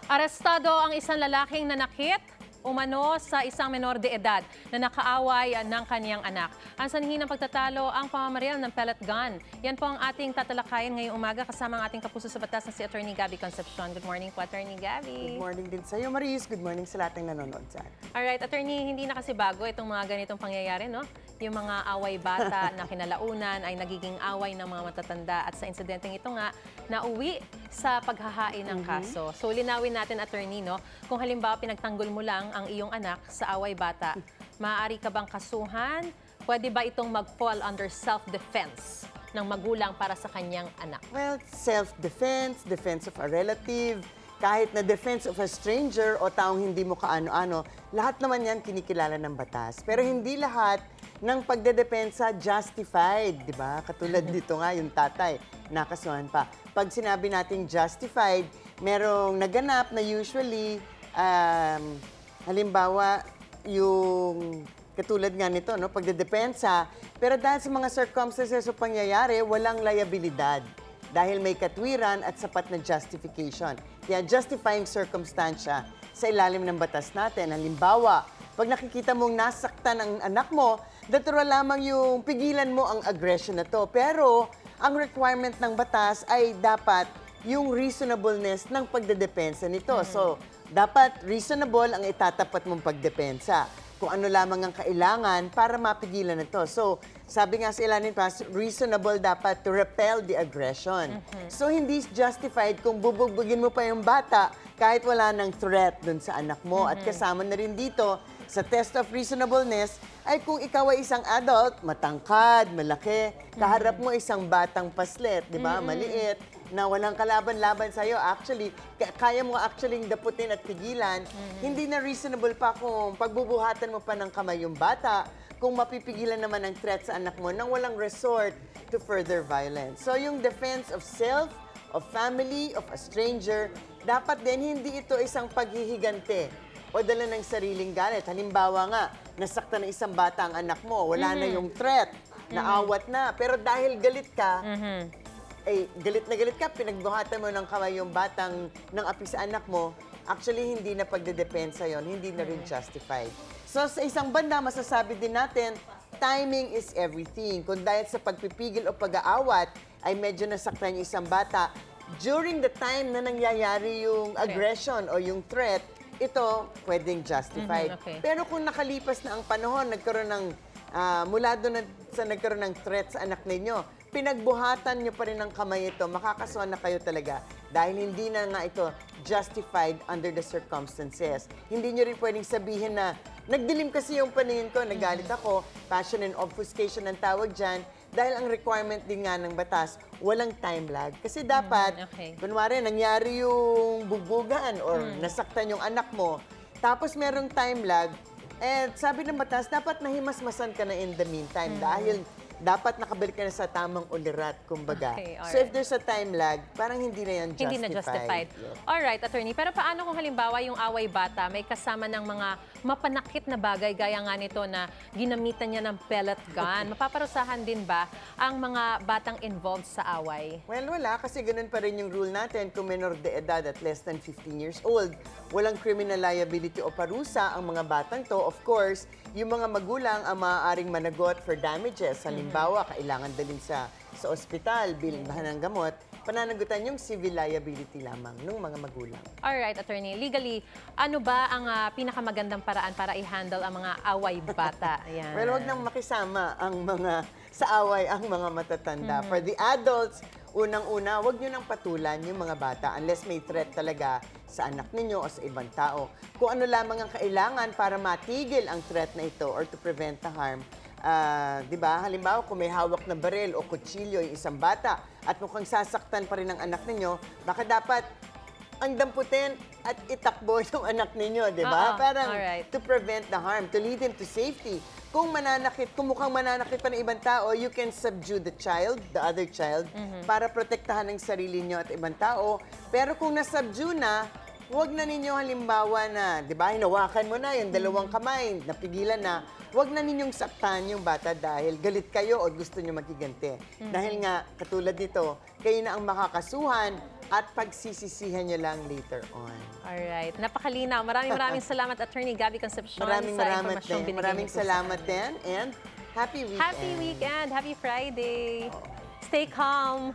Arestado ang isang lalaking nanakit umano sa isang menor de edad na nakaaway ng kaniyang anak. Ang sanhi ng pagtatalo ang pamamaril ng pellet gun. Yan po ang ating tatalakayin ngayong umaga kasama ang ating kapuso sa batas na si Attorney Gabby Concepcion. Good morning po, Attorney Gabby. Good morning din sa iyo, Maris. Good morning sa lahat ng nanonood dyan. Alright, Attorney, hindi na kasi bago itong mga ganitong pangyayari, no? Yung mga away bata na kinalaunan ay nagiging away ng mga matatanda at sa insidenteng ito nga, nauwi sa paghahain ng kaso. So linawin natin, Attorney, no? Kung halimbawa pinagtanggol mo lang ang iyong anak sa away bata, maaari ka bang kasuhan? Pwede ba itong mag-fall under self-defense ng magulang para sa kanyang anak? Well, self-defense, defense of a relative, kahit na defense of a stranger o taong hindi mo kaano-ano, lahat naman yan kinikilala ng batas. Pero hindi lahat ng pagdedepensa justified, di ba? Katulad dito nga yung tatay, nakasuhan pa. Pag sinabi nating justified, merong naganap na usually, halimbawa, yung katulad nga nito, no, pagdedepensa, pero dahil sa mga circumstances o pangyayari, walang liabilidad dahil may katwiran at sapat na justification. Kaya justifying circumstansya sa ilalim ng batas natin. Halimbawa, pag nakikita mong nasaktan ang anak mo, natural lamang yung pigilan mo ang aggression na to. Pero ang requirement ng batas ay dapat yung reasonableness ng pagdedepensa nito. So, dapat reasonable ang itatapat mong pagdepensa. Kung ano lamang ang kailangan para mapigilan ito. So, sabi nga sa ilalim pa, reasonable dapat to repel the aggression. So, hindi justified kung bubugbugin mo pa yung bata kahit wala ng threat dun sa anak mo. At kasama na rin dito, sa test of reasonableness, ay kung ikaw ay isang adult, matangkad, malaki, kaharap mo isang batang paslet, di ba? Maliit, na walang kalaban-laban sa'yo. Actually, kaya mo actually daputin at pigilan. Hindi na reasonable pa kung pagbubuhatan mo pa ng kamay yung bata, kung mapipigilan naman ang threat sa anak mo nang walang resort to further violence. So yung defense of self, of family, of a stranger, dapat din hindi ito isang paghihigante o dala ng sariling galit. Halimbawa nga, nasaktan ng isang bata ang anak mo, wala na yung threat, naawat na. Pero dahil galit ka, galit na galit ka, pinagbuhatan mo ng kamay yung batang ng api sa anak mo, actually hindi na pagdedepensa yon, hindi na rin justified. So sa isang banda, masasabi din natin, timing is everything. Kung dahil sa pagpipigil o pag-aawat ay medyo nasaktan yung isang bata, during the time na nangyayari yung aggression o yung threat, ito pwedeng justified. Pero kung nakalipas na ang panahon, nagkaroon ng, mula doon sa nagkaroon ng threat sa anak ninyo, pinagbuhatan nyo pa rin ng kamay ito, makakasuhan na kayo talaga dahil hindi na nga ito justified under the circumstances. Hindi nyo rin pwedeng sabihin na nagdilim kasi yung paningin ko, nagalit ako, passion and obfuscation ang tawag dyan, dahil ang requirement din nga ng batas, walang time lag. Kasi dapat, kunwari, nangyari yung bugbugan or nasaktan yung anak mo, tapos merong time lag, eh, sabi ng batas, dapat nahimasmasan ka na in the meantime dahil dapat nakabalik ka na sa tamang ulirat, kumbaga. So if there's a time lag, parang hindi na yan justified. Hindi na justified. Alright, Attorney. Pero paano kung halimbawa yung away bata may kasama ng mga mapanakit na bagay gaya nga nito na ginamitan niya ng pellet gun? Mapaparusahan din ba ang mga batang involved sa away? Well, wala. Kasi ganun pa rin yung rule natin. Kung menor de edad at less than 15 years old, walang criminal liability o parusa ang mga batang to. Of course, yung mga magulang ang maaaring managot for damages. Halimbawa, kailangan dalhin sa ospital, bilhan ng gamot, pananagutan yung civil liability lamang ng mga magulang. Alright, Attorney. Legally, ano ba ang pinakamagandang paraan para i-handle ang mga away bata? Ayan. Well, wag nang makisama ang mga sa away ang mga matatanda. For the adults, unang-una, wag nyo nang patulan yung mga bata unless may threat talaga sa anak ninyo o sa ibang tao. Kung ano lamang ang kailangan para matigil ang threat na ito or to prevent the harm, di ba? Halimbawa, kung may hawak na baril o kutsilyo yung isang bata at mukhang sasaktan pa rin ang anak ninyo, baka dapat ang damputin at itakbo yung anak ninyo, di ba? Parang to prevent the harm, to lead him to safety. Kung mananakit, kung mukhang mananakit pa ng ibang tao, you can subdue the child, the other child, para protektahan ang sarili nyo at ibang tao. Pero kung nasubdue na, Huwag na ninyo halimbawa na, di ba, hinawakan mo na yung dalawang kamay, napigilan na, huwag na ninyong saktan yung bata dahil galit kayo o gusto nyo maghiganti. Dahil nga, katulad nito, kayo na ang makakasuhan at pagsisisihan nyo lang later on. Alright. Napakalinaw. Maraming salamat, Attorney Gabby Concepcion, sa impormasyong binigay Maraming niyo po sa salamat amin. din, and happy weekend. Happy weekend. Happy Friday. Stay calm.